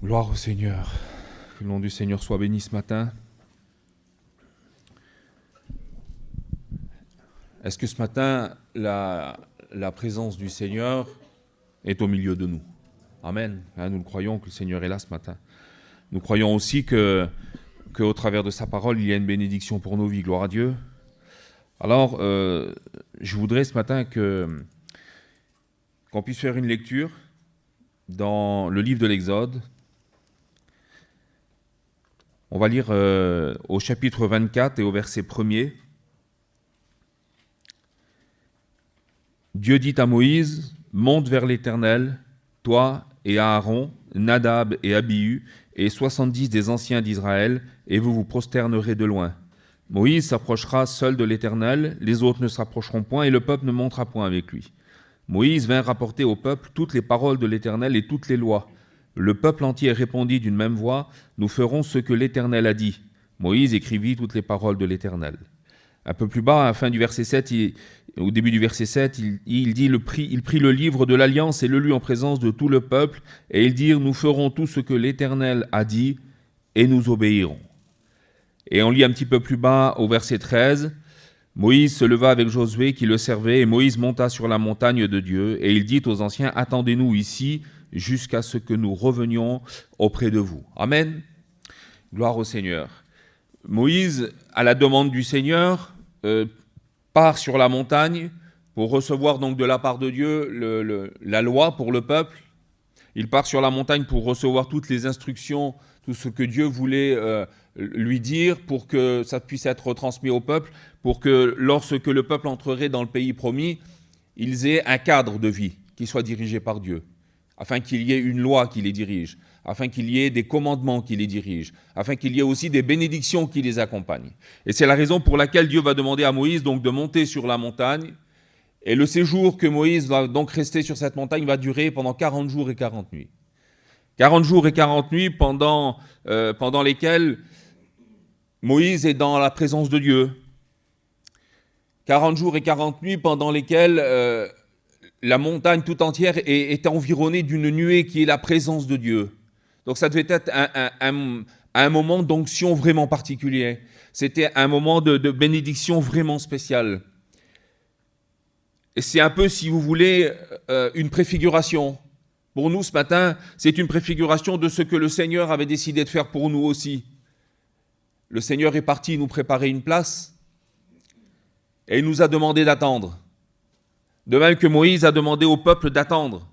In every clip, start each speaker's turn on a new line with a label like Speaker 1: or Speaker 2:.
Speaker 1: Gloire au Seigneur. Que le nom du Seigneur soit béni ce matin. Est-ce que ce matin, la présence du Seigneur est au milieu de nous? Amen. Nous le croyons que le Seigneur est là ce matin. Nous croyons aussi qu'au travers de sa parole, il y a une bénédiction pour nos vies. Gloire à Dieu. Alors, je voudrais ce matin qu'on puisse faire une lecture dans le livre de l'Exode. On va lire au chapitre 24 et au verset 1er. Dieu dit à Moïse, « Monte vers l'Éternel, toi et Aaron, Nadab et Abihu, et 70 des anciens d'Israël, et vous vous prosternerez de loin. Moïse s'approchera seul de l'Éternel, les autres ne s'approcheront point, et le peuple ne montera point avec lui. Moïse vint rapporter au peuple toutes les paroles de l'Éternel et toutes les lois. Le peuple entier répondit d'une même voix, « Nous ferons ce que l'Éternel a dit. » Moïse écrivit toutes les paroles de l'Éternel. Un peu plus bas, à la fin du verset 7, au début du verset 7, il dit, il prit le livre de l'Alliance et le lut en présence de tout le peuple, et ils dirent, « Nous ferons tout ce que l'Éternel a dit, et nous obéirons. » Et on lit un petit peu plus bas, au verset 13, « Moïse se leva avec Josué qui le servait, et Moïse monta sur la montagne de Dieu, et il dit aux anciens, « Attendez-nous ici, jusqu'à ce que nous revenions auprès de vous. » Amen. Gloire au Seigneur. Moïse, à la demande du Seigneur, part sur la montagne pour recevoir donc de la part de Dieu la loi pour le peuple. Il part sur la montagne pour recevoir toutes les instructions, tout ce que Dieu voulait lui dire pour que ça puisse être transmis au peuple, pour que lorsque le peuple entrerait dans le pays promis, ils aient un cadre de vie qui soit dirigé par Dieu, afin qu'il y ait une loi qui les dirige, afin qu'il y ait des commandements qui les dirigent, afin qu'il y ait aussi des bénédictions qui les accompagnent. Et c'est la raison pour laquelle Dieu va demander à Moïse donc de monter sur la montagne. Et le séjour que Moïse va donc rester sur cette montagne va durer pendant 40 jours et 40 nuits. 40 jours et 40 nuits pendant lesquels Moïse est dans la présence de Dieu. 40 jours et 40 nuits pendant lesquels la montagne tout entière est environnée d'une nuée qui est la présence de Dieu. Donc ça devait être un moment d'onction vraiment particulier. C'était un moment de bénédiction vraiment spécial. Et c'est un peu, si vous voulez, une préfiguration. Pour nous, ce matin, c'est une préfiguration de ce que le Seigneur avait décidé de faire pour nous aussi. Le Seigneur est parti nous préparer une place et il nous a demandé d'attendre. De même que Moïse a demandé au peuple d'attendre.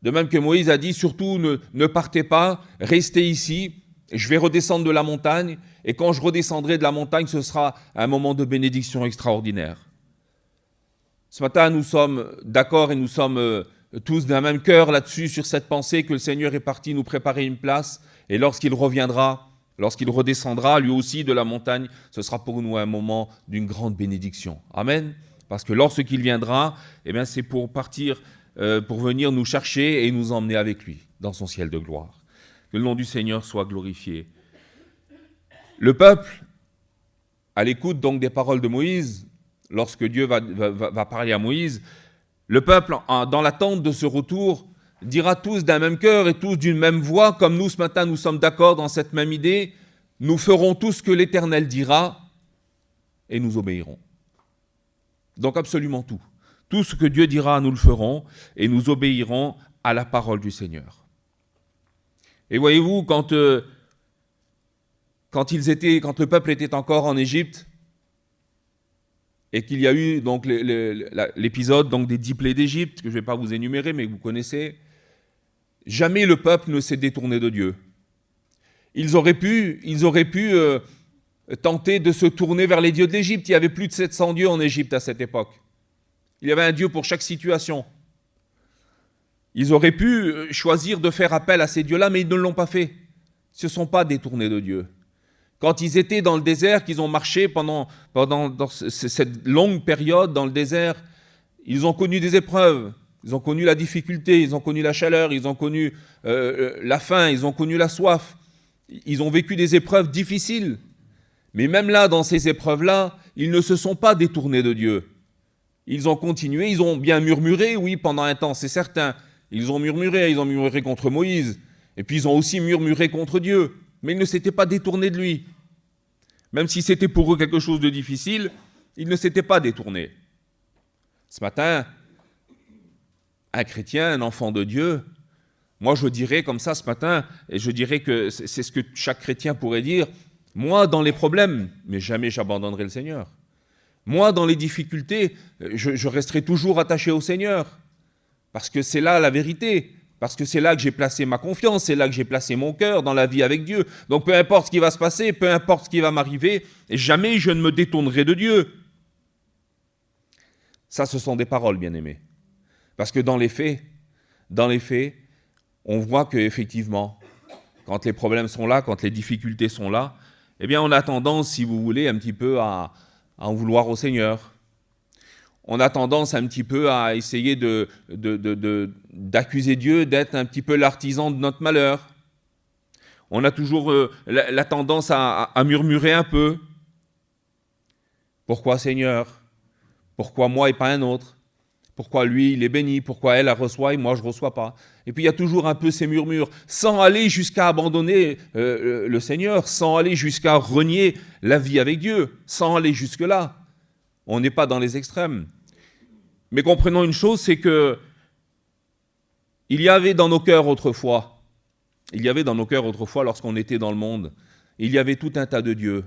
Speaker 1: De même que Moïse a dit, surtout ne partez pas, restez ici, je vais redescendre de la montagne, et quand je redescendrai de la montagne, ce sera un moment de bénédiction extraordinaire. Ce matin, nous sommes d'accord et nous sommes tous d'un même cœur là-dessus, sur cette pensée que le Seigneur est parti nous préparer une place, et lorsqu'il reviendra, lorsqu'il redescendra lui aussi de la montagne, ce sera pour nous un moment d'une grande bénédiction. Amen. Parce que lorsqu'il viendra, eh bien, c'est pour partir, pour venir nous chercher et nous emmener avec lui dans son ciel de gloire. Que le nom du Seigneur soit glorifié. Le peuple, à l'écoute donc des paroles de Moïse, lorsque Dieu va parler à Moïse, le peuple, dans l'attente de ce retour, dira tous d'un même cœur et tous d'une même voix, comme nous ce matin nous sommes d'accord dans cette même idée, nous ferons tout ce que l'Éternel dira et nous obéirons. Donc absolument tout. Tout ce que Dieu dira, nous le ferons et nous obéirons à la parole du Seigneur. Et voyez-vous, quand le peuple était encore en Égypte et qu'il y a eu donc l'épisode donc des 10 plaies d'Égypte, que je ne vais pas vous énumérer, mais que vous connaissez, jamais le peuple ne s'est détourné de Dieu. Ils auraient pu tenter de se tourner vers les dieux de l'Égypte. Il y avait plus de 700 dieux en Égypte à cette époque. Il y avait un dieu pour chaque situation. Ils auraient pu choisir de faire appel à ces dieux-là, mais ils ne l'ont pas fait. Ils ne se sont pas détournés de Dieu. Quand ils étaient dans le désert, qu'ils ont marché pendant cette longue période dans le désert, ils ont connu des épreuves. Ils ont connu la difficulté, ils ont connu la chaleur, ils ont connu la faim, ils ont connu la soif. Ils ont vécu des épreuves difficiles. Mais même là, dans ces épreuves-là, ils ne se sont pas détournés de Dieu. Ils ont continué, ils ont bien murmuré, oui, pendant un temps, c'est certain. Ils ont murmuré contre Moïse. Et puis ils ont aussi murmuré contre Dieu, mais ils ne s'étaient pas détournés de lui. Même si c'était pour eux quelque chose de difficile, ils ne s'étaient pas détournés. Ce matin, un chrétien, un enfant de Dieu, moi je dirais comme ça ce matin, et je dirais que c'est ce que chaque chrétien pourrait dire, moi dans les problèmes, mais jamais j'abandonnerai le Seigneur. Moi dans les difficultés, je resterai toujours attaché au Seigneur, parce que c'est là la vérité, parce que c'est là que j'ai placé ma confiance, c'est là que j'ai placé mon cœur dans la vie avec Dieu. Donc peu importe ce qui va se passer, peu importe ce qui va m'arriver, jamais je ne me détournerai de Dieu. Ça, ce sont des paroles, bien-aimés. Parce que dans les faits, on voit qu'effectivement, quand les problèmes sont là, quand les difficultés sont là, eh bien on a tendance, si vous voulez, un petit peu à en vouloir au Seigneur. On a tendance un petit peu à essayer d'accuser Dieu d'être un petit peu l'artisan de notre malheur. On a toujours la tendance à murmurer un peu. Pourquoi Seigneur ? Pourquoi moi et pas un autre ? Pourquoi lui, il est béni ? Pourquoi elle reçoit et moi je ne reçois pas ? Et puis il y a toujours un peu ces murmures, sans aller jusqu'à abandonner le Seigneur, sans aller jusqu'à renier la vie avec Dieu, sans aller jusque-là. On n'est pas dans les extrêmes. Mais comprenons une chose, c'est que il y avait dans nos cœurs autrefois, lorsqu'on était dans le monde, il y avait tout un tas de dieux,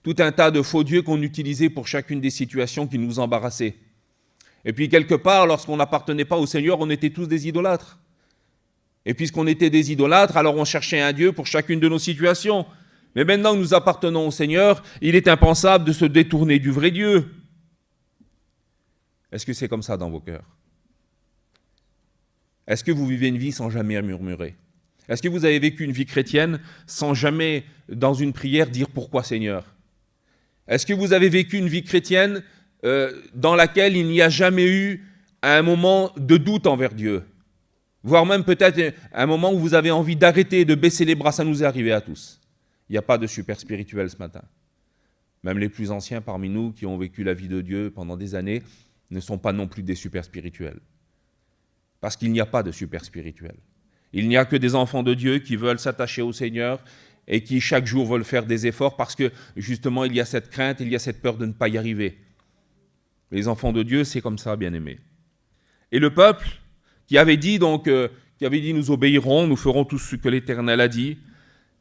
Speaker 1: tout un tas de faux dieux qu'on utilisait pour chacune des situations qui nous embarrassaient. Et puis quelque part, lorsqu'on n'appartenait pas au Seigneur, on était tous des idolâtres. Et puisqu'on était des idolâtres, alors on cherchait un Dieu pour chacune de nos situations. Mais maintenant que nous appartenons au Seigneur, il est impensable de se détourner du vrai Dieu. Est-ce que c'est comme ça dans vos cœurs ? Est-ce que vous vivez une vie sans jamais murmurer ? Est-ce que vous avez vécu une vie chrétienne sans jamais, dans une prière, dire « Pourquoi Seigneur » ? Est-ce que vous avez vécu une vie chrétienne dans laquelle il n'y a jamais eu un moment de doute envers Dieu ? Voire même peut-être un moment où vous avez envie d'arrêter, de baisser les bras, ça nous est arrivé à tous. Il n'y a pas de super spirituel ce matin. Même les plus anciens parmi nous qui ont vécu la vie de Dieu pendant des années ne sont pas non plus des super spirituels. Parce qu'il n'y a pas de super spirituel. Il n'y a que des enfants de Dieu qui veulent s'attacher au Seigneur et qui chaque jour veulent faire des efforts parce que justement il y a cette crainte, il y a cette peur de ne pas y arriver. Les enfants de Dieu, c'est comme ça, bien-aimés. Et le peuple qui avait dit nous obéirons, nous ferons tout ce que l'Éternel a dit,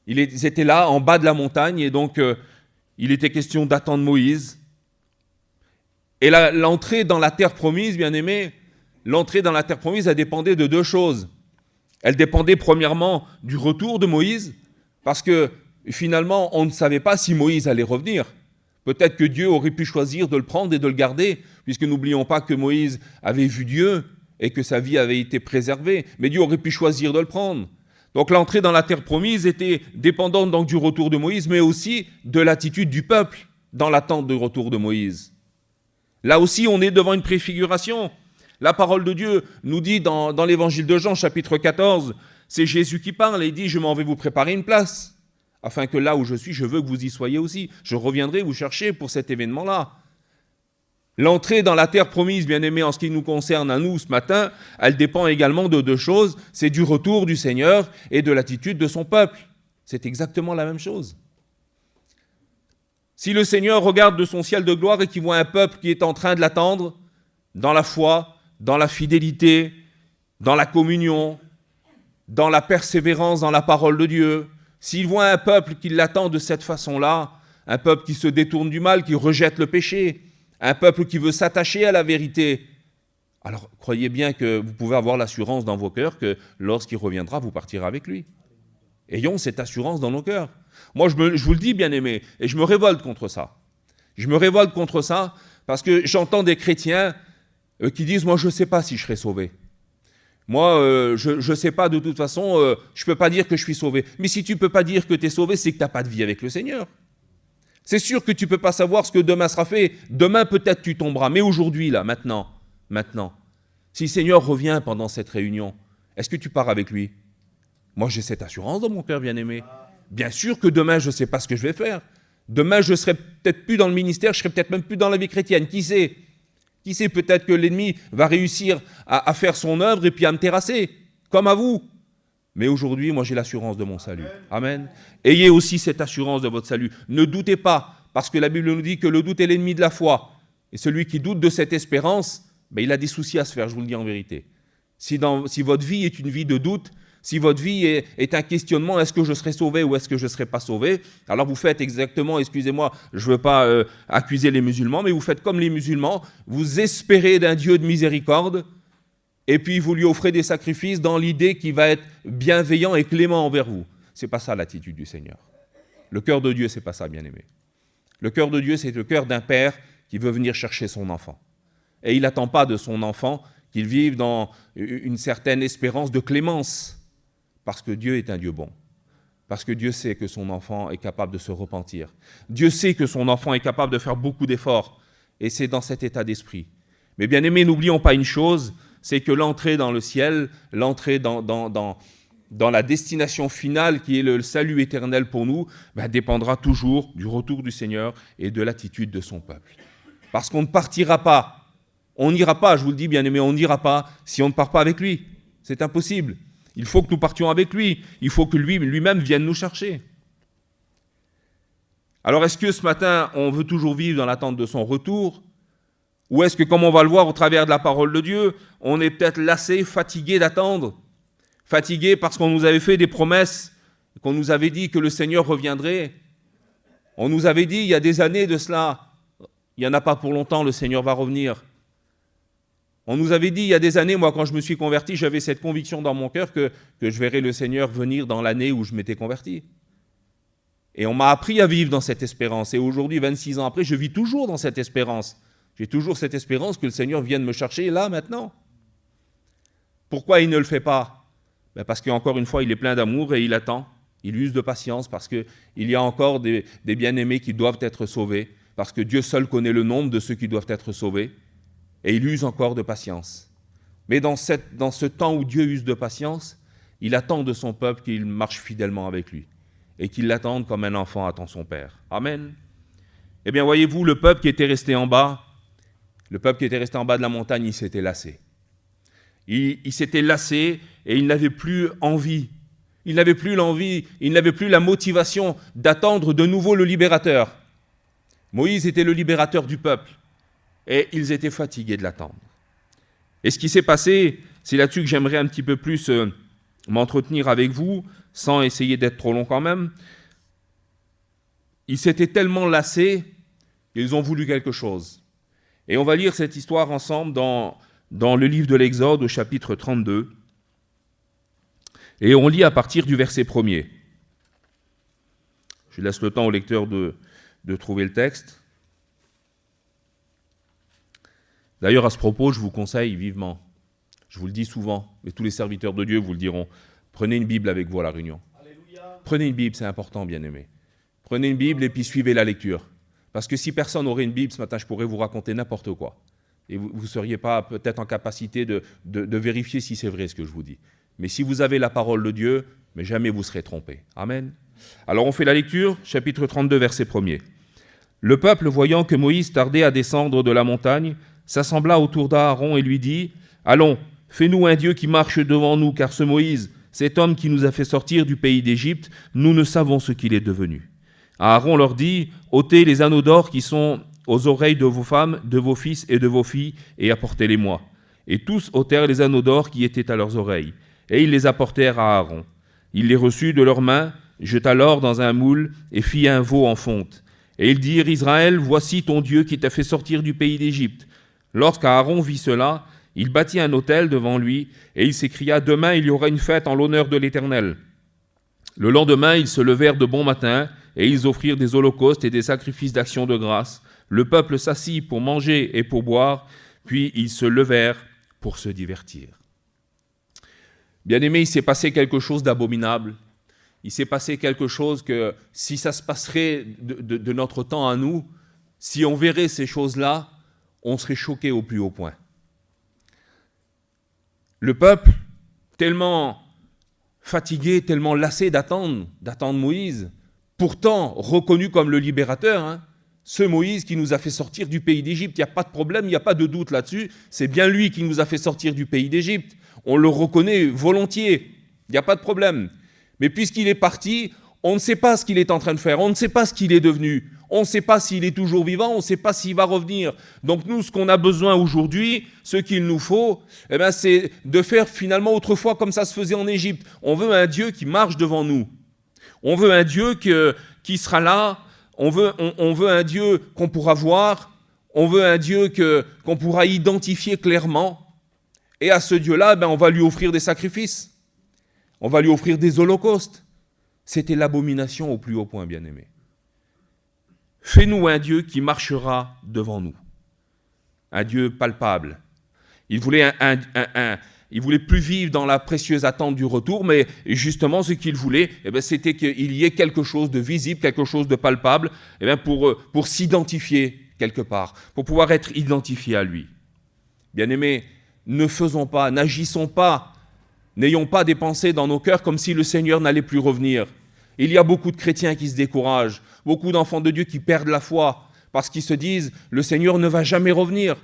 Speaker 1: ils étaient là en bas de la montagne et donc il était question d'attendre Moïse. Et l'entrée dans la terre promise, bien-aimés, l'entrée dans la terre promise, elle dépendait de deux choses. Elle dépendait premièrement du retour de Moïse, parce que finalement, on ne savait pas si Moïse allait revenir. Peut-être que Dieu aurait pu choisir de le prendre et de le garder, puisque n'oublions pas que Moïse avait vu Dieu et que sa vie avait été préservée. Mais Dieu aurait pu choisir de le prendre. Donc l'entrée dans la terre promise était dépendante donc du retour de Moïse, mais aussi de l'attitude du peuple dans l'attente du retour de Moïse. Là aussi, on est devant une préfiguration. La parole de Dieu nous dit dans l'évangile de Jean, chapitre 14, c'est Jésus qui parle et il dit « Je m'en vais vous préparer une place, afin que là où je suis, je veux que vous y soyez aussi. Je reviendrai vous chercher pour cet événement-là. » L'entrée dans la terre promise, bien-aimés, en ce qui nous concerne à nous ce matin, elle dépend également de deux choses. C'est du retour du Seigneur et de l'attitude de son peuple. C'est exactement la même chose. Si le Seigneur regarde de son ciel de gloire et qu'il voit un peuple qui est en train de l'attendre, dans la foi, dans la fidélité, dans la communion, dans la persévérance dans la parole de Dieu, s'il voit un peuple qui l'attend de cette façon-là, un peuple qui se détourne du mal, qui rejette le péché, un peuple qui veut s'attacher à la vérité, alors croyez bien que vous pouvez avoir l'assurance dans vos cœurs que lorsqu'il reviendra, vous partirez avec lui. Ayons cette assurance dans nos cœurs. Moi, je vous le dis, bien-aimés, et je me révolte contre ça. Je me révolte contre ça parce que j'entends des chrétiens qui disent « Moi, je ne sais pas si je serai sauvé. Moi, je ne sais pas, de toute façon, je ne peux pas dire que je suis sauvé. » Mais si tu ne peux pas dire que tu es sauvé, c'est que tu n'as pas de vie avec le Seigneur. C'est sûr que tu ne peux pas savoir ce que demain sera fait. Demain, peut-être tu tomberas. Mais aujourd'hui, là, maintenant, si le Seigneur revient pendant cette réunion, est-ce que tu pars avec lui ? Moi, j'ai cette assurance dans mon cœur, bien-aimé. Bien sûr que demain, je ne sais pas ce que je vais faire. Demain, je ne serai peut-être plus dans le ministère, je ne serai peut-être même plus dans la vie chrétienne. Qui sait ? Qui sait, peut-être que l'ennemi va réussir à faire son œuvre et puis à me terrasser, comme à vous. Mais aujourd'hui, moi, j'ai l'assurance de mon salut. Amen. Ayez aussi cette assurance de votre salut. Ne doutez pas, parce que la Bible nous dit que le doute est l'ennemi de la foi. Et celui qui doute de cette espérance, il a des soucis à se faire, je vous le dis en vérité. Si votre vie est une vie de doute, si votre vie est un questionnement, est-ce que je serai sauvé ou est-ce que je ne serai pas sauvé? Alors vous faites exactement, excusez-moi, je ne veux pas accuser les musulmans, mais vous faites comme les musulmans, vous espérez d'un Dieu de miséricorde, et puis vous lui offrez des sacrifices dans l'idée qu'il va être bienveillant et clément envers vous. Ce n'est pas ça l'attitude du Seigneur. Le cœur de Dieu, ce n'est pas ça, bien-aimé. Le cœur de Dieu, c'est le cœur d'un père qui veut venir chercher son enfant. Et il n'attend pas de son enfant qu'il vive dans une certaine espérance de clémence, parce que Dieu est un Dieu bon. Parce que Dieu sait que son enfant est capable de se repentir. Dieu sait que son enfant est capable de faire beaucoup d'efforts. Et c'est dans cet état d'esprit. Mais bien aimé, n'oublions pas une chose, c'est que l'entrée dans le ciel, l'entrée dans la destination finale qui est le salut éternel pour nous, dépendra toujours du retour du Seigneur et de l'attitude de son peuple. Parce qu'on ne partira pas, on n'ira pas, je vous le dis bien aimé, on n'ira pas si on ne part pas avec lui. C'est impossible. Il faut que nous partions avec lui. Il faut que lui-même vienne nous chercher. Alors est-ce que ce matin, on veut toujours vivre dans l'attente de son retour? Ou est-ce que, comme on va le voir au travers de la parole de Dieu, on est peut-être lassé, fatigué d'attendre? Fatigué parce qu'on nous avait fait des promesses, qu'on nous avait dit que le Seigneur reviendrait. On nous avait dit, il y a des années de cela, il n'y en a pas pour longtemps, le Seigneur va revenir. On nous avait dit il y a des années, moi quand je me suis converti, j'avais cette conviction dans mon cœur que je verrais le Seigneur venir dans l'année où je m'étais converti. Et on m'a appris à vivre dans cette espérance. Et aujourd'hui, 26 ans après, je vis toujours dans cette espérance. J'ai toujours cette espérance que le Seigneur vienne me chercher là, maintenant. Pourquoi il ne le fait pas? Parce qu'encore une fois, il est plein d'amour et il attend. Il use de patience parce qu'il y a encore des bien-aimés qui doivent être sauvés. Parce que Dieu seul connaît le nombre de ceux qui doivent être sauvés. Et il use encore de patience. Mais dans ce temps où Dieu use de patience, il attend de son peuple qu'il marche fidèlement avec lui et qu'il l'attende comme un enfant attend son père. Amen. Eh bien, voyez-vous, le peuple qui était resté en bas de la montagne, il s'était lassé. Il s'était lassé et il n'avait plus envie. Il n'avait plus l'envie, il n'avait plus la motivation d'attendre de nouveau le libérateur. Moïse était le libérateur du peuple. Et ils étaient fatigués de l'attendre. Et ce qui s'est passé, c'est là-dessus que j'aimerais un petit peu plus m'entretenir avec vous, sans essayer d'être trop long quand même. Ils s'étaient tellement lassés qu'ils ont voulu quelque chose. Et on va lire cette histoire ensemble dans le livre de l'Exode, au chapitre 32. Et on lit à partir du verset 1er. Je laisse le temps au lecteur de trouver le texte. D'ailleurs, à ce propos, je vous conseille vivement, je vous le dis souvent, mais tous les serviteurs de Dieu vous le diront, prenez une Bible avec vous à la réunion. Alléluia. Prenez une Bible, c'est important, bien-aimés. Prenez une Bible et puis suivez la lecture. Parce que si personne n'aurait une Bible, ce matin, je pourrais vous raconter n'importe quoi. Et vous ne seriez pas peut-être en capacité de vérifier si c'est vrai ce que je vous dis. Mais si vous avez la parole de Dieu, mais jamais vous serez trompés. Amen. Alors on fait la lecture, chapitre 32, verset 1er. Le peuple, voyant que Moïse tardait à descendre de la montagne, s'assembla autour d'Aaron et lui dit « Allons, fais-nous un Dieu qui marche devant nous, car ce Moïse, cet homme qui nous a fait sortir du pays d'Égypte, nous ne savons ce qu'il est devenu. » Aaron leur dit « Ôtez les anneaux d'or qui sont aux oreilles de vos femmes, de vos fils et de vos filles, et apportez-les-moi. » Et tous ôtèrent les anneaux d'or qui étaient à leurs oreilles, et ils les apportèrent à Aaron. Il les reçut de leurs mains, jeta l'or dans un moule, et fit un veau en fonte. Et ils dirent « Israël, voici ton Dieu qui t'a fait sortir du pays d'Égypte. » Lorsqu'Aaron vit cela, il bâtit un autel devant lui, et il s'écria « Demain, il y aura une fête en l'honneur de l'Éternel. » Le lendemain, ils se levèrent de bon matin, et ils offrirent des holocaustes et des sacrifices d'action de grâce. Le peuple s'assit pour manger et pour boire, puis ils se levèrent pour se divertir. Bien-aimés, il s'est passé quelque chose d'abominable. Il s'est passé quelque chose que, si ça se passerait de notre temps à nous, si on verrait ces choses-là, on serait choqué au plus haut point. Le peuple, tellement fatigué, tellement lassé d'attendre Moïse, pourtant reconnu comme le libérateur, ce Moïse qui nous a fait sortir du pays d'Égypte, il n'y a pas de problème, il n'y a pas de doute là-dessus, c'est bien lui qui nous a fait sortir du pays d'Égypte, on le reconnaît volontiers. Il n'y a pas de problème. Mais puisqu'il est parti, on ne sait pas ce qu'il est en train de faire, on ne sait pas ce qu'il est devenu, on ne sait pas s'il est toujours vivant, on ne sait pas s'il va revenir. Donc nous, ce qu'on a besoin aujourd'hui, ce qu'il nous faut, c'est de faire finalement autrefois comme ça se faisait en Égypte. On veut un Dieu qui marche devant nous. On veut un Dieu qui sera là. On veut un Dieu qu'on pourra voir. On veut un Dieu qu'on pourra identifier clairement. Et à ce Dieu-là, on va lui offrir des sacrifices. On va lui offrir des holocaustes. C'était l'abomination au plus haut point, bien-aimé. Fais-nous un Dieu qui marchera devant nous. Un Dieu palpable. Il voulait il voulait plus vivre dans la précieuse attente du retour, mais justement ce qu'il voulait, c'était qu'il y ait quelque chose de visible, quelque chose de palpable, pour s'identifier quelque part, pour pouvoir être identifié à lui. Bien-aimés, ne faisons pas, n'agissons pas, n'ayons pas des pensées dans nos cœurs comme si le Seigneur n'allait plus revenir. Il y a beaucoup de chrétiens qui se découragent, beaucoup d'enfants de Dieu qui perdent la foi parce qu'ils se disent « le Seigneur ne va jamais revenir ».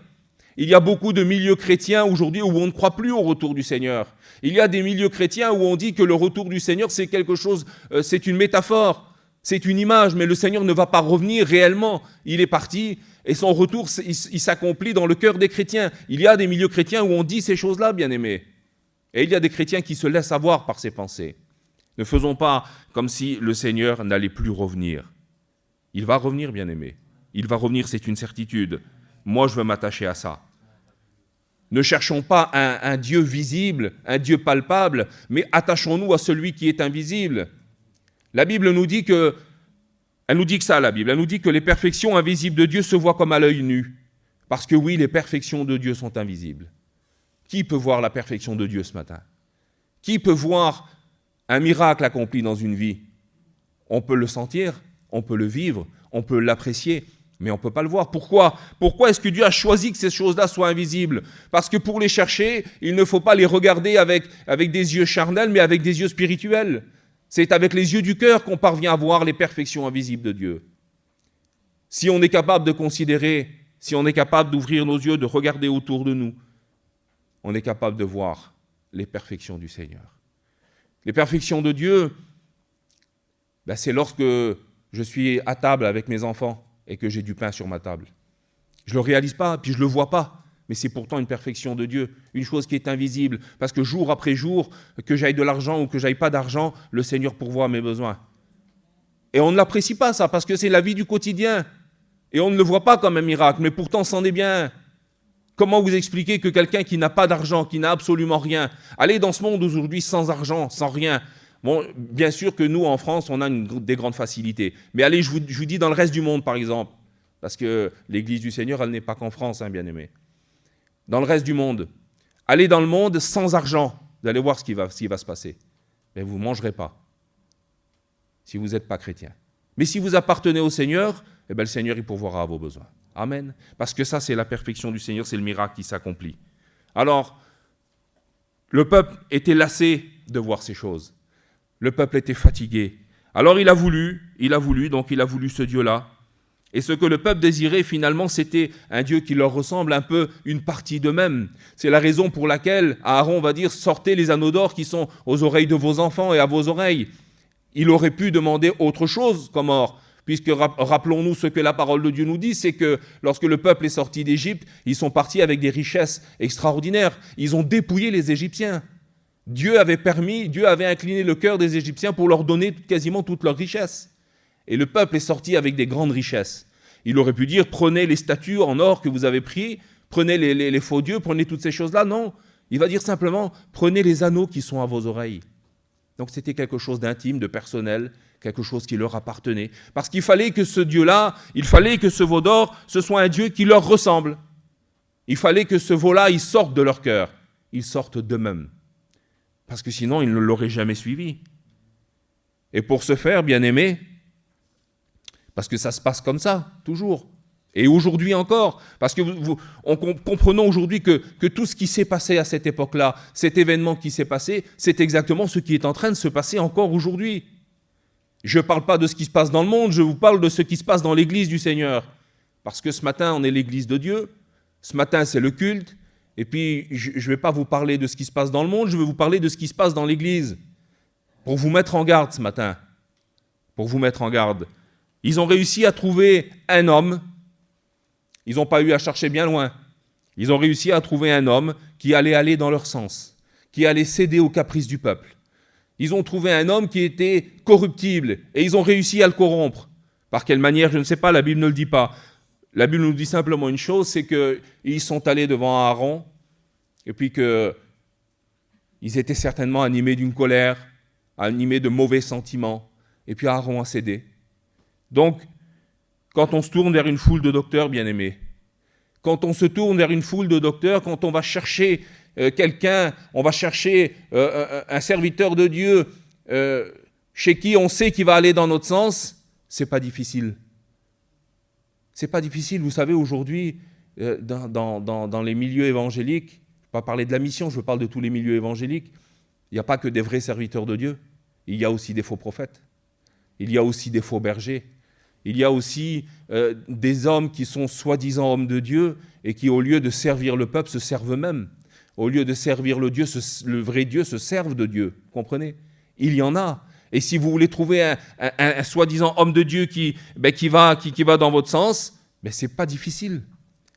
Speaker 1: Il y a beaucoup de milieux chrétiens aujourd'hui où on ne croit plus au retour du Seigneur. Il y a des milieux chrétiens où on dit que le retour du Seigneur, c'est quelque chose, c'est une métaphore, c'est une image, mais le Seigneur ne va pas revenir réellement. Il est parti et son retour, il s'accomplit dans le cœur des chrétiens. Il y a des milieux chrétiens où on dit ces choses-là, bien-aimés. Et il y a des chrétiens qui se laissent avoir par ces pensées. Ne faisons pas comme si le Seigneur n'allait plus revenir. Il va revenir, bien-aimés. Il va revenir, c'est une certitude. Moi, je veux m'attacher à ça. Ne cherchons pas un Dieu visible, un Dieu palpable, mais attachons-nous à celui qui est invisible. La Bible nous dit que, elle nous dit que ça, la Bible, elle nous dit que les perfections invisibles de Dieu se voient comme à l'œil nu. Parce que oui, les perfections de Dieu sont invisibles. Qui peut voir la perfection de Dieu ce matin? Qui peut voir un miracle accompli dans une vie? On peut le sentir, on peut le vivre, on peut l'apprécier, mais on ne peut pas le voir. Pourquoi? Pourquoi est-ce que Dieu a choisi que ces choses-là soient invisibles? Parce que pour les chercher, il ne faut pas les regarder avec des yeux charnels, mais avec des yeux spirituels. C'est avec les yeux du cœur qu'on parvient à voir les perfections invisibles de Dieu. Si on est capable de considérer, si on est capable d'ouvrir nos yeux, de regarder autour de nous, on est capable de voir les perfections du Seigneur. Les perfections de Dieu, c'est lorsque je suis à table avec mes enfants et que j'ai du pain sur ma table. Je ne le réalise pas, puis je ne le vois pas, mais c'est pourtant une perfection de Dieu, une chose qui est invisible, parce que jour après jour, que j'aille de l'argent ou que j'aille pas d'argent, le Seigneur pourvoit mes besoins. Et on ne l'apprécie pas ça, parce que c'est la vie du quotidien, et on ne le voit pas comme un miracle, mais pourtant c'en est bien. Comment vous expliquer que quelqu'un qui n'a pas d'argent, qui n'a absolument rien, aller dans ce monde aujourd'hui sans argent, sans rien? Bon, bien sûr que nous, en France, on a des grandes facilités. Mais allez, je vous dis dans le reste du monde, par exemple, parce que l'Église du Seigneur, elle n'est pas qu'en France, bien-aimés. Dans le reste du monde, allez dans le monde sans argent, vous allez voir ce qui va se passer. Mais vous ne mangerez pas, si vous n'êtes pas chrétien. Mais si vous appartenez au Seigneur, le Seigneur, il pourvoira à vos besoins. Amen. Parce que ça, c'est la perfection du Seigneur, c'est le miracle qui s'accomplit. Alors, le peuple était lassé de voir ces choses. Le peuple était fatigué. Alors il a voulu ce Dieu-là. Et ce que le peuple désirait finalement, c'était un Dieu qui leur ressemble un peu une partie d'eux-mêmes. C'est la raison pour laquelle Aaron va dire « Sortez les anneaux d'or qui sont aux oreilles de vos enfants et à vos oreilles ». Il aurait pu demander autre chose comme or, puisque rappelons-nous ce que la parole de Dieu nous dit, c'est que lorsque le peuple est sorti d'Égypte, ils sont partis avec des richesses extraordinaires. Ils ont dépouillé les Égyptiens. Dieu avait incliné le cœur des Égyptiens pour leur donner quasiment toute leur richesse. Et le peuple est sorti avec des grandes richesses. Il aurait pu dire, prenez les statues en or que vous avez pris, prenez les faux dieux, prenez toutes ces choses-là. Non, il va dire simplement, prenez les anneaux qui sont à vos oreilles. Donc c'était quelque chose d'intime, de personnel, quelque chose qui leur appartenait. Parce qu'il fallait que ce Dieu-là, il fallait que ce veau d'or, ce soit un Dieu qui leur ressemble. Il fallait que ce veau-là, il sorte de leur cœur, il sorte d'eux-mêmes. Parce que sinon, ils ne l'auraient jamais suivi. Et pour ce faire, bien-aimés, parce que ça se passe comme ça, toujours, et aujourd'hui encore, parce que comprenons aujourd'hui que tout ce qui s'est passé à cette époque-là, cet événement qui s'est passé, c'est exactement ce qui est en train de se passer encore aujourd'hui. Je ne parle pas de ce qui se passe dans le monde, je vous parle de ce qui se passe dans l'Église du Seigneur. Parce que ce matin, on est l'Église de Dieu, ce matin, c'est le culte, et puis je ne vais pas vous parler de ce qui se passe dans le monde, je vais vous parler de ce qui se passe dans l'Église. pour vous mettre en garde ce matin. Pour vous mettre en garde. Ils ont réussi à trouver un homme. Ils n'ont pas eu à chercher bien loin. Ils ont réussi à trouver un homme qui allait aller dans leur sens, qui allait céder aux caprices du peuple. Ils ont trouvé un homme qui était corruptible et ils ont réussi à le corrompre. Par quelle manière, je ne sais pas, la Bible ne le dit pas. La Bible nous dit simplement une chose, c'est qu'ils sont allés devant Aaron et puis qu'ils étaient certainement animés d'une colère, animés de mauvais sentiments. Et puis Aaron a cédé. Donc, quand on se tourne vers une foule de docteurs bien-aimés, quand on se tourne vers une foule de docteurs, quand on va chercher quelqu'un, on va chercher un serviteur de Dieu chez qui on sait qu'il va aller dans notre sens, c'est pas difficile. C'est pas difficile. Vous savez, aujourd'hui, dans les milieux évangéliques, je ne veux pas parler de la mission, je parle de tous les milieux évangéliques, il n'y a pas que des vrais serviteurs de Dieu. Il y a aussi des faux prophètes. Il y a aussi des faux bergers. Il y a aussi des hommes qui sont soi-disant hommes de Dieu et qui, au lieu de servir le peuple, se servent eux-mêmes. Au lieu de servir le vrai Dieu, se servent de Dieu. Vous comprenez? Il y en a. Et si vous voulez trouver un soi-disant homme de Dieu qui va dans votre sens, ce n'est pas difficile.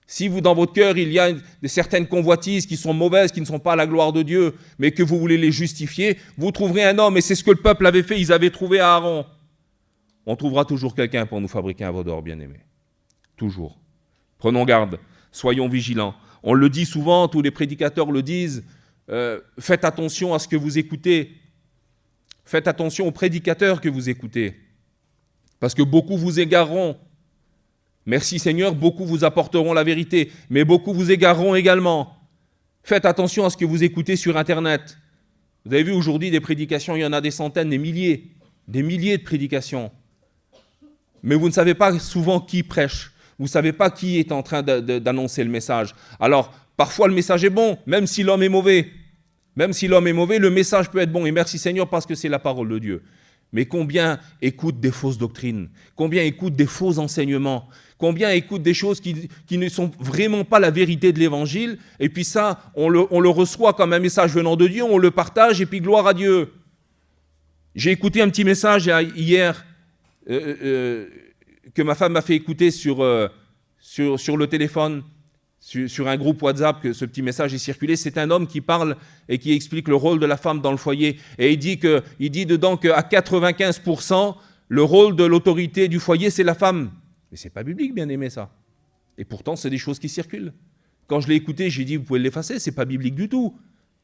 Speaker 1: Si vous, dans votre cœur, il y a certaines convoitises qui sont mauvaises, qui ne sont pas à la gloire de Dieu, mais que vous voulez les justifier, vous trouverez un homme. Et c'est ce que le peuple avait fait. Ils avaient trouvé Aaron. On trouvera toujours quelqu'un pour nous fabriquer un veau d'or, bien-aimé. Toujours. Prenons garde. Soyons vigilants. On le dit souvent, tous les prédicateurs le disent, faites attention à ce que vous écoutez. Faites attention aux prédicateurs que vous écoutez. Parce que beaucoup vous égareront. Merci Seigneur, beaucoup vous apporteront la vérité, mais beaucoup vous égareront également. Faites attention à ce que vous écoutez sur Internet. Vous avez vu aujourd'hui des prédications, il y en a des centaines, des milliers de prédications. Mais vous ne savez pas souvent qui prêche. Vous ne savez pas qui est en train d'annoncer le message. Alors, parfois le message est bon, même si l'homme est mauvais. Même si l'homme est mauvais, le message peut être bon. Et merci Seigneur parce que c'est la parole de Dieu. Mais combien écoutent des fausses doctrines? Combien écoutent des faux enseignements? Combien écoutent des choses qui ne sont vraiment pas la vérité de l'Évangile? Et puis ça, on le reçoit comme un message venant de Dieu, on le partage et puis gloire à Dieu. J'ai écouté un petit message hier que ma femme m'a fait écouter sur le téléphone, sur un groupe WhatsApp, que ce petit message est circulé. C'est un homme qui parle et qui explique le rôle de la femme dans le foyer. Et il dit dedans qu'à 95%, le rôle de l'autorité du foyer, c'est la femme. Mais c'est pas biblique, bien aimé, ça. Et pourtant, c'est des choses qui circulent. Quand je l'ai écouté, j'ai dit, vous pouvez l'effacer, c'est pas biblique du tout.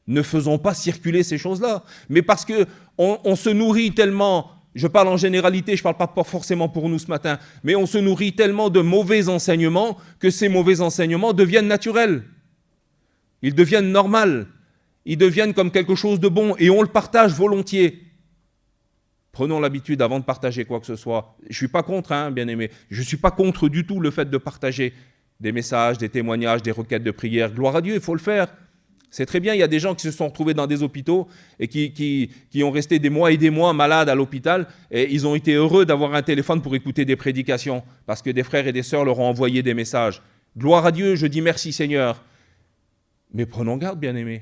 Speaker 1: Ne faisons pas circuler ces choses-là. Mais parce qu'on se nourrit tellement, je parle en généralité, je ne parle pas forcément pour nous ce matin, mais on se nourrit tellement de mauvais enseignements que ces mauvais enseignements deviennent naturels. Ils deviennent normaux. Ils deviennent comme quelque chose de bon et on le partage volontiers. Prenons l'habitude avant de partager quoi que ce soit. Je ne suis pas contre, bien aimé. Je ne suis pas contre du tout le fait de partager des messages, des témoignages, des requêtes de prière. Gloire à Dieu, il faut le faire. C'est très bien, il y a des gens qui se sont retrouvés dans des hôpitaux et qui ont resté des mois et des mois malades à l'hôpital et ils ont été heureux d'avoir un téléphone pour écouter des prédications parce que des frères et des sœurs leur ont envoyé des messages. Gloire à Dieu, je dis merci Seigneur. Mais prenons garde, bien-aimés.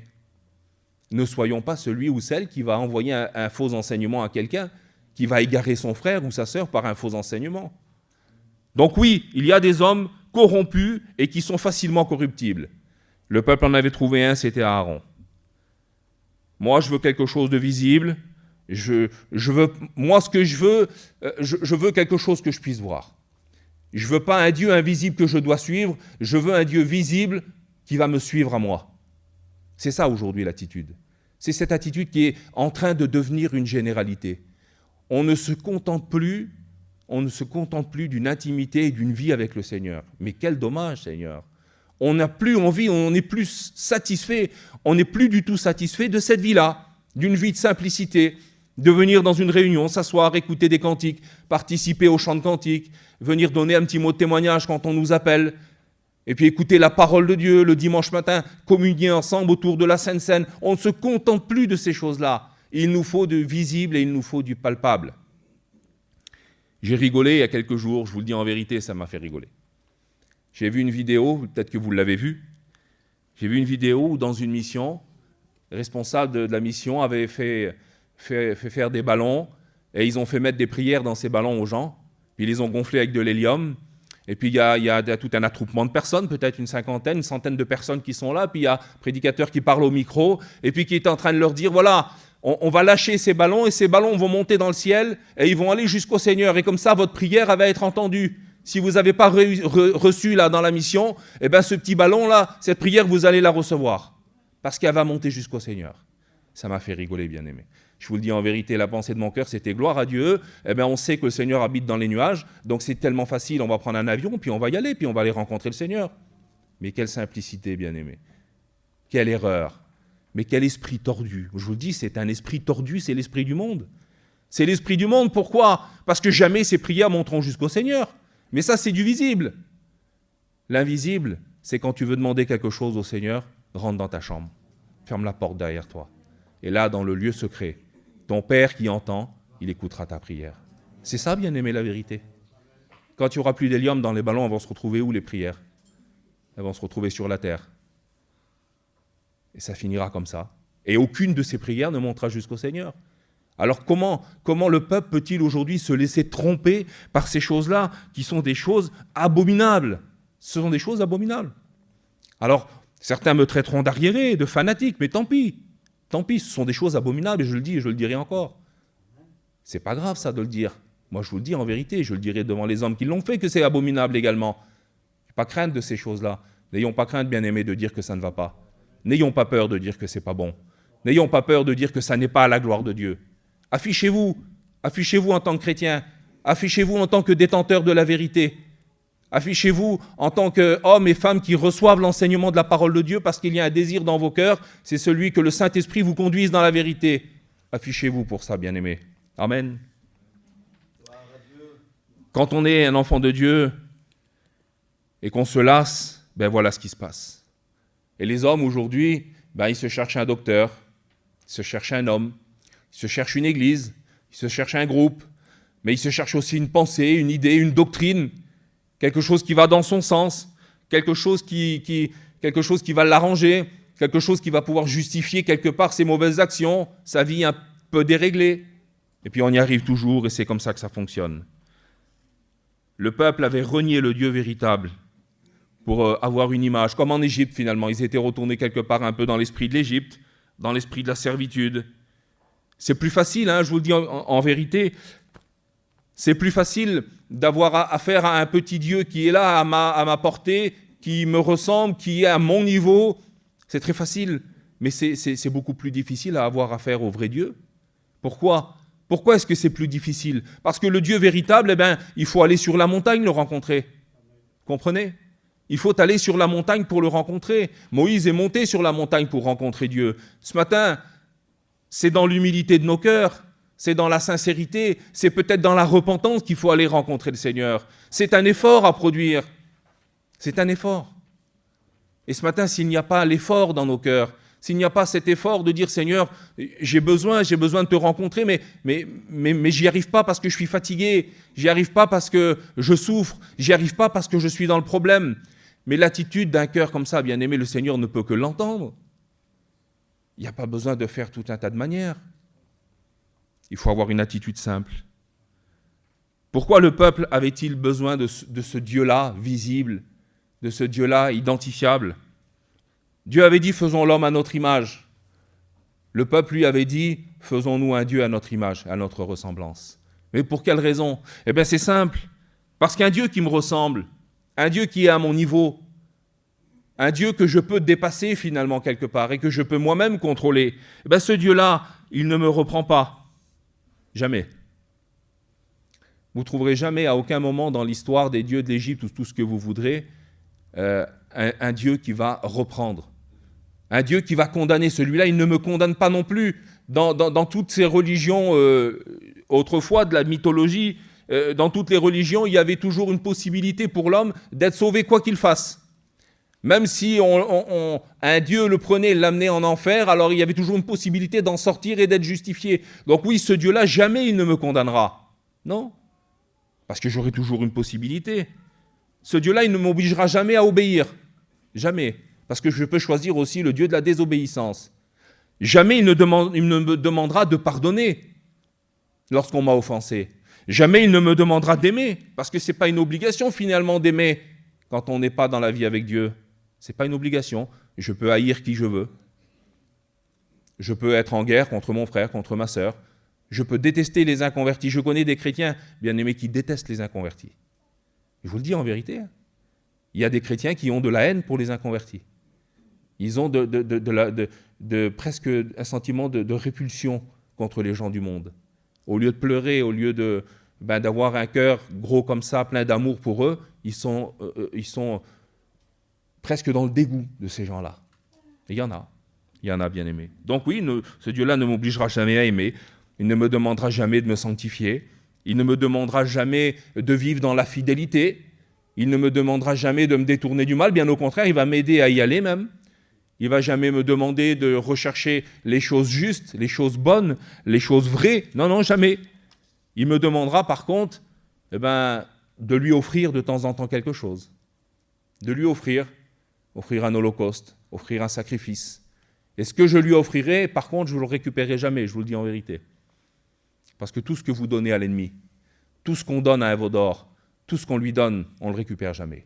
Speaker 1: Ne soyons pas celui ou celle qui va envoyer un faux enseignement à quelqu'un, qui va égarer son frère ou sa sœur par un faux enseignement. Donc oui, il y a des hommes corrompus et qui sont facilement corruptibles. Le peuple en avait trouvé un, c'était Aaron. Moi, je veux quelque chose de visible. Je veux quelque chose que je puisse voir. Je ne veux pas un Dieu invisible que je dois suivre. Je veux un Dieu visible qui va me suivre à moi. C'est ça aujourd'hui l'attitude. C'est cette attitude qui est en train de devenir une généralité. On ne se contente plus d'une intimité et d'une vie avec le Seigneur. Mais quel dommage, Seigneur. On n'a plus envie, on n'est plus satisfait, on n'est plus du tout satisfait de cette vie-là, d'une vie de simplicité, de venir dans une réunion, s'asseoir, écouter des cantiques, participer au chant de cantiques, venir donner un petit mot de témoignage quand on nous appelle, et puis écouter la parole de Dieu le dimanche matin, communier ensemble autour de la Sainte Seine. On ne se contente plus de ces choses-là. Il nous faut du visible et il nous faut du palpable. J'ai rigolé il y a quelques jours, je vous le dis en vérité, ça m'a fait rigoler. J'ai vu une vidéo, peut-être que vous l'avez vue, j'ai vu une vidéo où dans une mission, le responsable de la mission avait fait fait faire des ballons, et ils ont fait mettre des prières dans ces ballons aux gens, puis ils les ont gonflés avec de l'hélium, et puis il y a tout un attroupement de personnes, peut-être une cinquantaine, une centaine de personnes qui sont là, puis il y a un prédicateur qui parle au micro, et puis qui est en train de leur dire, voilà, on va lâcher ces ballons, et ces ballons vont monter dans le ciel, et ils vont aller jusqu'au Seigneur, et comme ça, votre prière va être entendue. Si vous n'avez pas reçu là dans la mission, eh ben ce petit ballon-là, cette prière, vous allez la recevoir, parce qu'elle va monter jusqu'au Seigneur. Ça m'a fait rigoler, bien aimé. Je vous le dis en vérité, la pensée de mon cœur, c'était gloire à Dieu. Eh bien, on sait que le Seigneur habite dans les nuages, donc c'est tellement facile, on va prendre un avion, puis on va y aller, puis on va aller rencontrer le Seigneur. Mais quelle simplicité, bien aimé. Quelle erreur. Mais quel esprit tordu. Je vous le dis, c'est un esprit tordu, c'est l'esprit du monde. C'est l'esprit du monde, pourquoi? Parce que jamais ces prières monteront jusqu'au Seigneur. Mais ça, c'est du visible. L'invisible, c'est quand tu veux demander quelque chose au Seigneur, rentre dans ta chambre, ferme la porte derrière toi. Et là, dans le lieu secret, ton Père qui entend, il écoutera ta prière. C'est ça, bien aimé, la vérité. Quand il n'y aura plus d'hélium dans les ballons, elles vont se retrouver où, les prières? Elles vont se retrouver sur la terre. Et ça finira comme ça. Et aucune de ces prières ne montera jusqu'au Seigneur. Alors comment le peuple peut-il aujourd'hui se laisser tromper par ces choses-là, qui sont des choses abominables? Ce sont des choses abominables. Alors, certains me traiteront d'arriéré, de fanatique, mais tant pis. Tant pis, ce sont des choses abominables, et je le dis, et je le dirai encore. C'est pas grave, ça, de le dire. Moi, je vous le dis en vérité, je le dirai devant les hommes qui l'ont fait, que c'est abominable également. Pas crainte de ces choses-là. N'ayons pas crainte, bien-aimés, de dire que ça ne va pas. N'ayons pas peur de dire que c'est pas bon. N'ayons pas peur de dire que ça n'est pas à la gloire de Dieu. Affichez-vous en tant que chrétien. Affichez-vous en tant que détenteur de la vérité. Affichez-vous en tant qu'hommes et femmes qui reçoivent l'enseignement de la parole de Dieu, parce qu'il y a un désir dans vos cœurs, c'est celui que le Saint-Esprit vous conduise dans la vérité. Affichez-vous pour ça, bien-aimés. Amen. Quand on est un enfant de Dieu et qu'on se lasse, ben voilà ce qui se passe. Et les hommes aujourd'hui, ben ils se cherchent un docteur, ils se cherchent un homme, ils se cherchent une église, ils se cherchent un groupe, mais ils se cherchent aussi une pensée, une idée, une doctrine, quelque chose qui va dans son sens, quelque chose qui va l'arranger, quelque chose qui va pouvoir justifier quelque part ses mauvaises actions, sa vie un peu déréglée. Et puis on y arrive toujours, et c'est comme ça que ça fonctionne. Le peuple avait renié le Dieu véritable pour avoir une image, comme en Égypte finalement. Ils étaient retournés quelque part un peu dans l'esprit de l'Égypte, dans l'esprit de la servitude. C'est plus facile, je vous le dis en vérité, c'est plus facile d'avoir affaire à un petit Dieu qui est là à ma portée, qui me ressemble, qui est à mon niveau. C'est très facile, mais c'est beaucoup plus difficile à avoir affaire au vrai Dieu. Pourquoi ? Pourquoi est-ce que c'est plus difficile ? Parce que le Dieu véritable, il faut aller sur la montagne le rencontrer. Comprenez ? Il faut aller sur la montagne pour le rencontrer. Moïse est monté sur la montagne pour rencontrer Dieu. Ce matin, c'est dans l'humilité de nos cœurs, c'est dans la sincérité, c'est peut-être dans la repentance qu'il faut aller rencontrer le Seigneur. C'est un effort à produire. C'est un effort. Et ce matin, s'il n'y a pas l'effort dans nos cœurs, s'il n'y a pas cet effort de dire « Seigneur, j'ai besoin de te rencontrer, mais j'y arrive pas parce que je suis fatigué, j'y arrive pas parce que je souffre, j'y arrive pas parce que je suis dans le problème. » Mais l'attitude d'un cœur comme ça, bien aimé, le Seigneur ne peut que l'entendre. Il n'y a pas besoin de faire tout un tas de manières. Il faut avoir une attitude simple. Pourquoi le peuple avait-il besoin de ce Dieu-là visible, de ce Dieu-là identifiable ? Dieu avait dit « faisons l'homme à notre image ». Le peuple lui avait dit « faisons-nous un Dieu à notre image, à notre ressemblance ». Mais pour quelle raison ? Eh bien c'est simple, parce qu'un Dieu qui me ressemble, un Dieu qui est à mon niveau, un Dieu que je peux dépasser finalement quelque part et que je peux moi-même contrôler, eh bien ce Dieu-là, il ne me reprend pas. Jamais. Vous ne trouverez jamais à aucun moment dans l'histoire des dieux de l'Égypte ou tout ce que vous voudrez, un Dieu qui va reprendre. Un Dieu qui va condamner. Celui-là, il ne me condamne pas non plus. Dans toutes ces religions, autrefois de la mythologie, dans toutes les religions, il y avait toujours une possibilité pour l'homme d'être sauvé quoi qu'il fasse. Même si un Dieu le prenait et l'amenait en enfer, alors il y avait toujours une possibilité d'en sortir et d'être justifié. Donc oui, ce Dieu-là, jamais il ne me condamnera. Non, parce que j'aurai toujours une possibilité. Ce Dieu-là, il ne m'obligera jamais à obéir. Jamais. Parce que je peux choisir aussi le Dieu de la désobéissance. Jamais il ne me demandera de pardonner lorsqu'on m'a offensé. Jamais il ne me demandera d'aimer, parce que ce n'est pas une obligation finalement d'aimer quand on n'est pas dans la vie avec Dieu. Ce n'est pas une obligation. Je peux haïr qui je veux. Je peux être en guerre contre mon frère, contre ma sœur. Je peux détester les inconvertis. Je connais des chrétiens, bien aimés, qui détestent les inconvertis. Je vous le dis en vérité. Il y a des chrétiens qui ont de la haine pour les inconvertis. Ils ont presque un sentiment de répulsion contre les gens du monde. Au lieu de pleurer, au lieu d'avoir un cœur gros comme ça, plein d'amour pour eux, ils sont presque dans le dégoût de ces gens-là. Et il y en a, bien aimés. Donc oui, ce Dieu-là ne m'obligera jamais à aimer. Il ne me demandera jamais de me sanctifier. Il ne me demandera jamais de vivre dans la fidélité. Il ne me demandera jamais de me détourner du mal. Bien au contraire, il va m'aider à y aller même. Il ne va jamais me demander de rechercher les choses justes, les choses bonnes, les choses vraies. Non, non, jamais. Il me demandera par contre de lui offrir de temps en temps quelque chose. De lui offrir un holocauste, offrir un sacrifice. Et ce que je lui offrirai, par contre, je ne le récupérerai jamais, je vous le dis en vérité. Parce que tout ce que vous donnez à l'ennemi, tout ce qu'on donne à un veau d'or, tout ce qu'on lui donne, on ne le récupère jamais.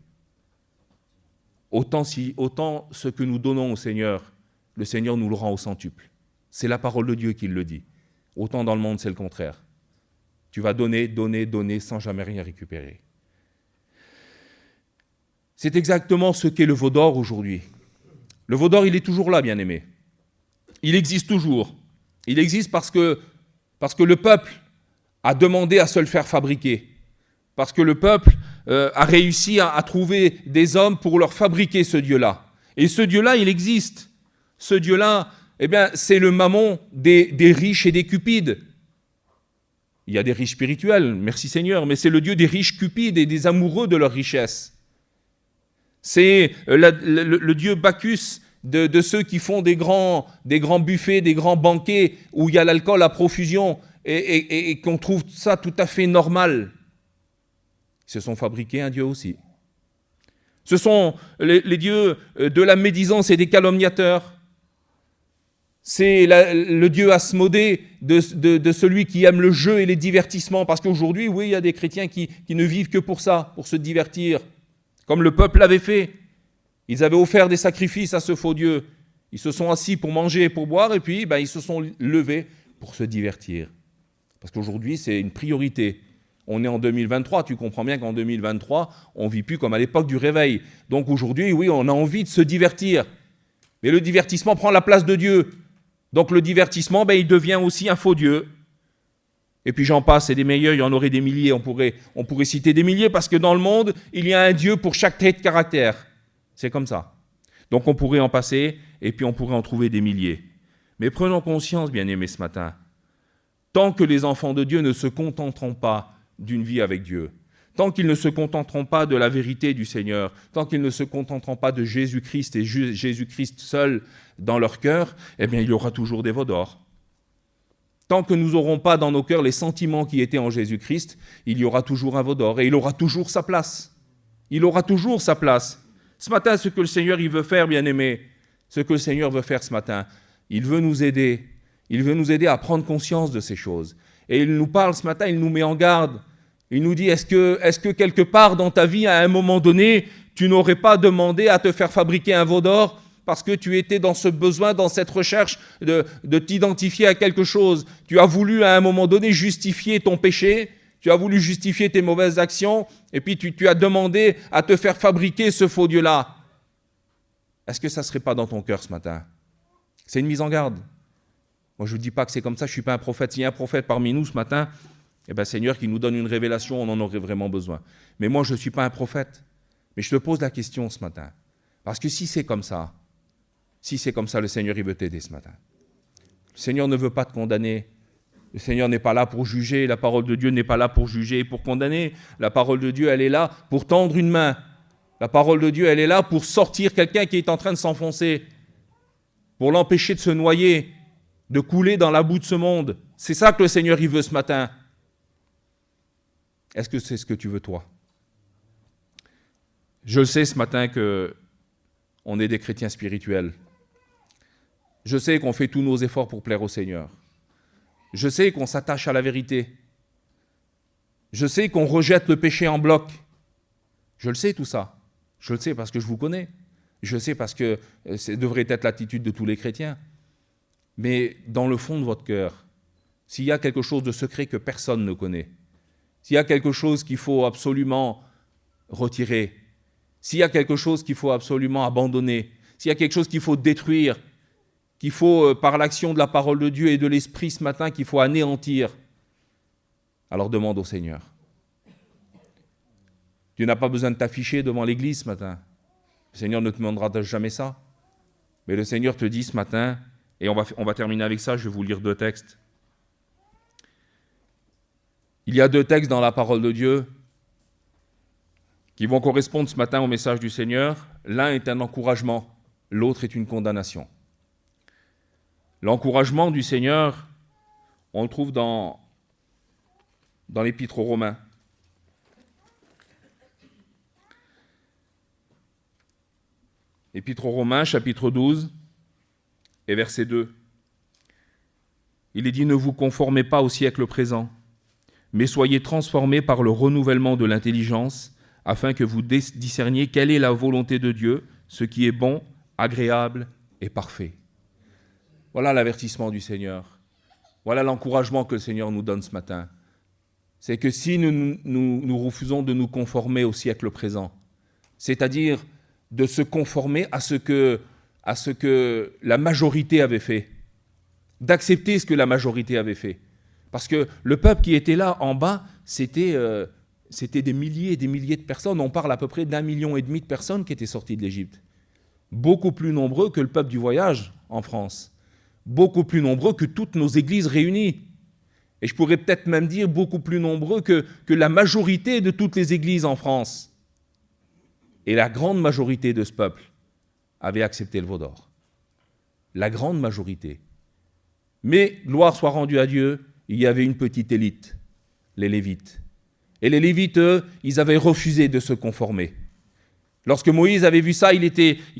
Speaker 1: Autant ce que nous donnons au Seigneur, le Seigneur nous le rend au centuple. C'est la parole de Dieu qui le dit. Autant dans le monde, c'est le contraire. Tu vas donner, donner, donner sans jamais rien récupérer. C'est exactement ce qu'est le veau d'or aujourd'hui. Le veau d'or, il est toujours là, bien-aimé. Il existe toujours. Il existe parce que le peuple a demandé à se le faire fabriquer. Parce que le peuple a réussi à trouver des hommes pour leur fabriquer ce Dieu-là. Et ce Dieu-là, il existe. Ce Dieu-là, c'est le mammon des riches et des cupides. Il y a des riches spirituels, merci Seigneur, mais c'est le Dieu des riches cupides et des amoureux de leur richesse. C'est le Dieu Bacchus de ceux qui font des grands buffets, des grands banquets où il y a l'alcool à profusion et qu'on trouve ça tout à fait normal. Ils se sont fabriqués un Dieu aussi. Ce sont les dieux de la médisance et des calomniateurs. C'est le Dieu Asmodée de celui qui aime le jeu et les divertissements. Parce qu'aujourd'hui, oui, il y a des chrétiens qui ne vivent que pour ça, pour se divertir. Comme le peuple l'avait fait. Ils avaient offert des sacrifices à ce faux Dieu. Ils se sont assis pour manger et pour boire, et puis ils se sont levés pour se divertir. Parce qu'aujourd'hui, c'est une priorité. On est en 2023, tu comprends bien qu'en 2023, on ne vit plus comme à l'époque du réveil. Donc aujourd'hui, oui, on a envie de se divertir. Mais le divertissement prend la place de Dieu. Donc le divertissement, il devient aussi un faux Dieu. Et puis j'en passe, c'est des meilleurs, il y en aurait des milliers, on pourrait citer des milliers, parce que dans le monde, il y a un Dieu pour chaque trait de caractère. C'est comme ça. Donc on pourrait en passer, et puis on pourrait en trouver des milliers. Mais prenons conscience, bien-aimés, ce matin, tant que les enfants de Dieu ne se contenteront pas d'une vie avec Dieu, tant qu'ils ne se contenteront pas de la vérité du Seigneur, tant qu'ils ne se contenteront pas de Jésus-Christ et Jésus-Christ seul dans leur cœur, il y aura toujours des veaux d'or. Tant que nous n'aurons pas dans nos cœurs les sentiments qui étaient en Jésus-Christ, il y aura toujours un veau d'or et il aura toujours sa place. Il aura toujours sa place. Ce matin, ce que le Seigneur il veut faire, bien-aimés, ce que le Seigneur veut faire ce matin, il veut nous aider. Il veut nous aider à prendre conscience de ces choses. Et il nous parle ce matin, il nous met en garde. Il nous dit, est-ce que quelque part dans ta vie, à un moment donné, tu n'aurais pas demandé à te faire fabriquer un veau d'or parce que tu étais dans ce besoin, dans cette recherche de t'identifier à quelque chose. Tu as voulu à un moment donné justifier ton péché, tu as voulu justifier tes mauvaises actions, et puis tu as demandé à te faire fabriquer ce faux Dieu-là. Est-ce que ça ne serait pas dans ton cœur ce matin? C'est une mise en garde. Moi, je ne dis pas que c'est comme ça, je ne suis pas un prophète. S'il y a un prophète parmi nous ce matin, Seigneur, qui nous donne une révélation, on en aurait vraiment besoin. Mais moi, je ne suis pas un prophète. Mais je te pose la question ce matin. Parce que si c'est comme ça, le Seigneur, il veut t'aider ce matin. Le Seigneur ne veut pas te condamner. Le Seigneur n'est pas là pour juger. La parole de Dieu n'est pas là pour juger et pour condamner. La parole de Dieu, elle est là pour tendre une main. La parole de Dieu, elle est là pour sortir quelqu'un qui est en train de s'enfoncer, pour l'empêcher de se noyer, de couler dans la boue de ce monde. C'est ça que le Seigneur, il veut ce matin. Est-ce que c'est ce que tu veux, toi? Je le sais ce matin qu'on est des chrétiens spirituels. Je sais qu'on fait tous nos efforts pour plaire au Seigneur. Je sais qu'on s'attache à la vérité. Je sais qu'on rejette le péché en bloc. Je le sais tout ça. Je le sais parce que je vous connais. Je le sais parce que ça devrait être l'attitude de tous les chrétiens. Mais dans le fond de votre cœur, s'il y a quelque chose de secret que personne ne connaît, s'il y a quelque chose qu'il faut absolument retirer, s'il y a quelque chose qu'il faut absolument abandonner, s'il y a quelque chose qu'il faut détruire, qu'il faut, par l'action de la parole de Dieu et de l'Esprit ce matin, qu'il faut anéantir, alors demande au Seigneur. Tu n'as pas besoin de t'afficher devant l'Église ce matin. Le Seigneur ne te demandera jamais ça. Mais le Seigneur te dit ce matin, et on va terminer avec ça, je vais vous lire 2 textes. Il y a 2 textes dans la parole de Dieu qui vont correspondre ce matin au message du Seigneur. L'un est un encouragement, l'autre est une condamnation. L'encouragement du Seigneur, on le trouve dans l'Épître aux Romains. Épître aux Romains, chapitre 12, et verset 2. Il est dit « Ne vous conformez pas au siècle présent, mais soyez transformés par le renouvellement de l'intelligence, afin que vous discerniez quelle est la volonté de Dieu, ce qui est bon, agréable et parfait. » Voilà l'avertissement du Seigneur. Voilà l'encouragement que le Seigneur nous donne ce matin. C'est que si nous refusons de nous conformer au siècle présent, c'est-à-dire de se conformer à ce que la majorité avait fait, d'accepter ce que la majorité avait fait. Parce que le peuple qui était là en bas, c'était des milliers et des milliers de personnes. On parle à peu près d'1,5 million de personnes qui étaient sorties de l'Égypte. Beaucoup plus nombreux que le peuple du voyage en France. Beaucoup plus nombreux que toutes nos églises réunies. Et je pourrais peut-être même dire beaucoup plus nombreux que la majorité de toutes les églises en France. Et la grande majorité de ce peuple avait accepté le veau d'or. La grande majorité. Mais, gloire soit rendue à Dieu, il y avait une petite élite, les Lévites. Et les Lévites, eux, ils avaient refusé de se conformer. Lorsque Moïse avait vu ça,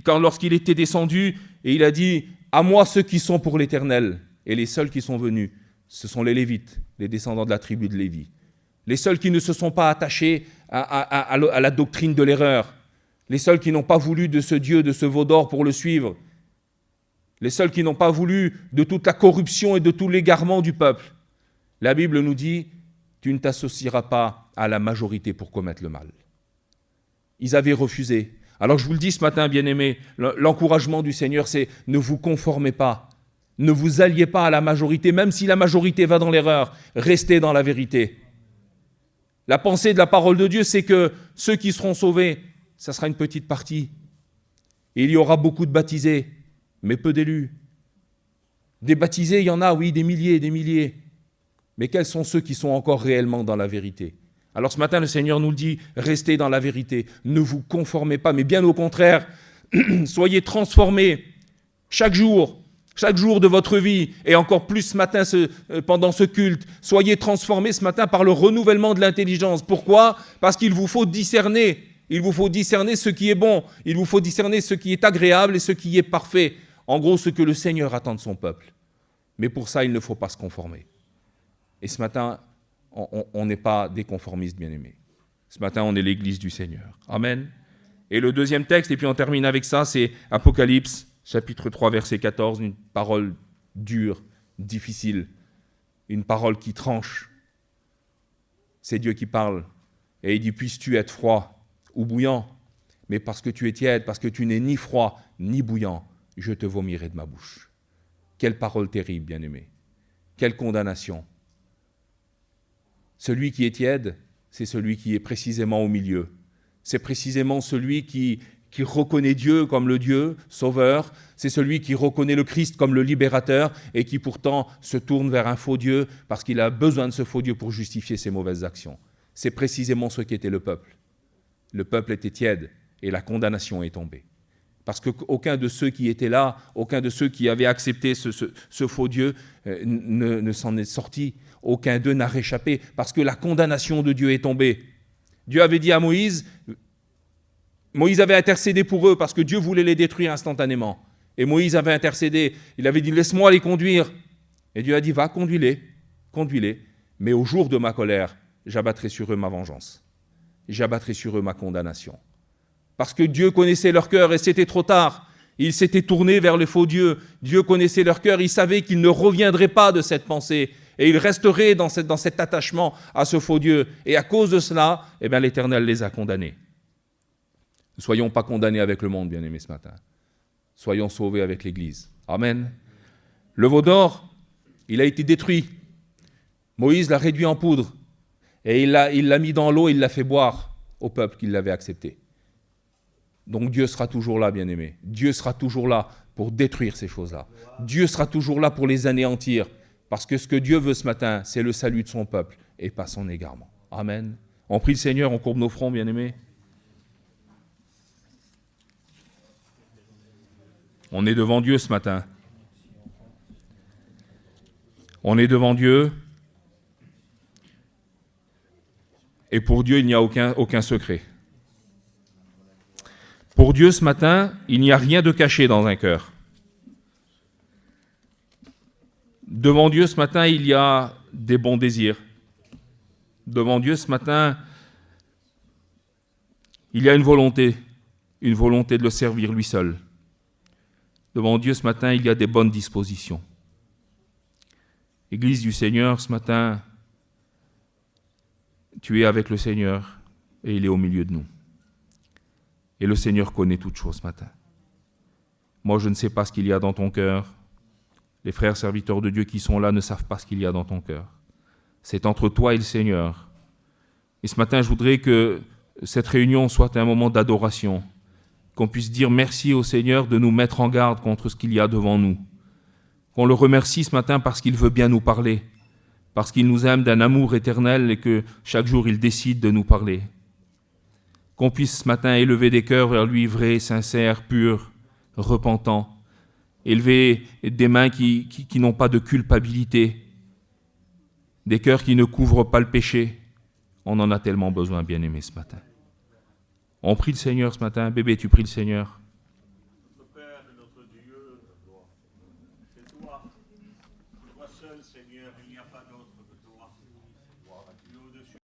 Speaker 1: lorsqu'il était descendu, et il a dit « À moi ceux qui sont pour l'Éternel ». Et les seuls qui sont venus, ce sont les Lévites, les descendants de la tribu de Lévi. Les seuls qui ne se sont pas attachés à la doctrine de l'erreur. Les seuls qui n'ont pas voulu de ce Dieu, de ce veau d'or pour le suivre. Les seuls qui n'ont pas voulu de toute la corruption et de tout l'égarement du peuple. La Bible nous dit « Tu ne t'associeras pas à la majorité pour commettre le mal ». Ils avaient refusé. Alors je vous le dis ce matin, bien-aimés, l'encouragement du Seigneur, c'est « Ne vous conformez pas, ne vous alliez pas à la majorité, même si la majorité va dans l'erreur, restez dans la vérité. » La pensée de la parole de Dieu, c'est que ceux qui seront sauvés, ça sera une petite partie. Et il y aura beaucoup de baptisés, mais peu d'élus. Des baptisés, il y en a, oui, des milliers et des milliers. Mais quels sont ceux qui sont encore réellement dans la vérité ? Alors ce matin, le Seigneur nous le dit, restez dans la vérité, ne vous conformez pas, mais bien au contraire, soyez transformés chaque jour de votre vie, et encore plus ce matin pendant ce culte, soyez transformés ce matin par le renouvellement de l'intelligence. Pourquoi ? Parce qu'il vous faut discerner. Il vous faut discerner ce qui est bon, il vous faut discerner ce qui est agréable et ce qui est parfait. En gros, ce que le Seigneur attend de son peuple. Mais pour ça, il ne faut pas se conformer. Et ce matin, on n'est pas des conformistes bien-aimés. Ce matin, on est l'Église du Seigneur. Amen. Et le deuxième texte, et puis on termine avec ça, c'est Apocalypse, chapitre 3, verset 14, une parole dure, difficile, une parole qui tranche. C'est Dieu qui parle. Et il dit, puisses-tu être froid ou bouillant, mais parce que tu es tiède, parce que tu n'es ni froid ni bouillant, je te vomirai de ma bouche. Quelle parole terrible, bien-aimé. Quelle condamnation. Celui qui est tiède, c'est celui qui est précisément au milieu. C'est précisément celui qui reconnaît Dieu comme le Dieu sauveur. C'est celui qui reconnaît le Christ comme le libérateur et qui pourtant se tourne vers un faux Dieu parce qu'il a besoin de ce faux Dieu pour justifier ses mauvaises actions. C'est précisément ce qu'était le peuple. Le peuple était tiède et la condamnation est tombée. Parce qu'aucun de ceux qui étaient là, aucun de ceux qui avaient accepté ce faux Dieu ne s'en est sorti. Aucun d'eux n'a réchappé parce que la condamnation de Dieu est tombée. Dieu avait dit à Moïse avait intercédé pour eux parce que Dieu voulait les détruire instantanément. Et Moïse avait intercédé. Il avait dit, laisse-moi les conduire. Et Dieu a dit, va, conduis-les, conduis-les. Mais au jour de ma colère, j'abattrai sur eux ma vengeance. J'abattrai sur eux ma condamnation. Parce que Dieu connaissait leur cœur et c'était trop tard. Ils s'étaient tournés vers le faux Dieu. Dieu connaissait leur cœur. Il savait qu'ils ne reviendraient pas de cette pensée. Et ils resteraient dans cet attachement à ce faux Dieu. Et à cause de cela, l'Éternel les a condamnés. Ne soyons pas condamnés avec le monde, bien-aimés, ce matin. Soyons sauvés avec l'Église. Amen. Le veau d'or, il a été détruit. Moïse l'a réduit en poudre. Et il l'a mis dans l'eau, il l'a fait boire au peuple qui l'avait accepté. Donc Dieu sera toujours là, bien-aimés. Dieu sera toujours là pour détruire ces choses-là. Dieu sera toujours là pour les anéantir. Parce que ce que Dieu veut ce matin, c'est le salut de son peuple et pas son égarement. Amen. On prie le Seigneur, on courbe nos fronts, bien-aimés. On est devant Dieu ce matin. On est devant Dieu. Et pour Dieu, il n'y a aucun secret. Pour Dieu, ce matin, il n'y a rien de caché dans un cœur. Devant Dieu, ce matin, il y a des bons désirs. Devant Dieu, ce matin, il y a une volonté de le servir lui seul. Devant Dieu, ce matin, il y a des bonnes dispositions. Église du Seigneur, ce matin, tu es avec le Seigneur et il est au milieu de nous. Et le Seigneur connaît toutes choses ce matin. Moi, je ne sais pas ce qu'il y a dans ton cœur. Les frères serviteurs de Dieu qui sont là ne savent pas ce qu'il y a dans ton cœur. C'est entre toi et le Seigneur. Et ce matin, je voudrais que cette réunion soit un moment d'adoration, qu'on puisse dire merci au Seigneur de nous mettre en garde contre ce qu'il y a devant nous. Qu'on le remercie ce matin parce qu'il veut bien nous parler, parce qu'il nous aime d'un amour éternel et que chaque jour il décide de nous parler. Qu'on puisse ce matin élever des cœurs vers lui vrais, sincères, purs, repentants. Élever des mains qui n'ont pas de culpabilité, des cœurs qui ne couvrent pas le péché. On en a tellement besoin, bien-aimés, ce matin. On prie le Seigneur ce matin. Bébé, tu pries le Seigneur.
Speaker 2: Notre Père et notre Dieu, c'est toi. Toi seul, Seigneur, il n'y a pas d'autre que toi. Tu es au-dessus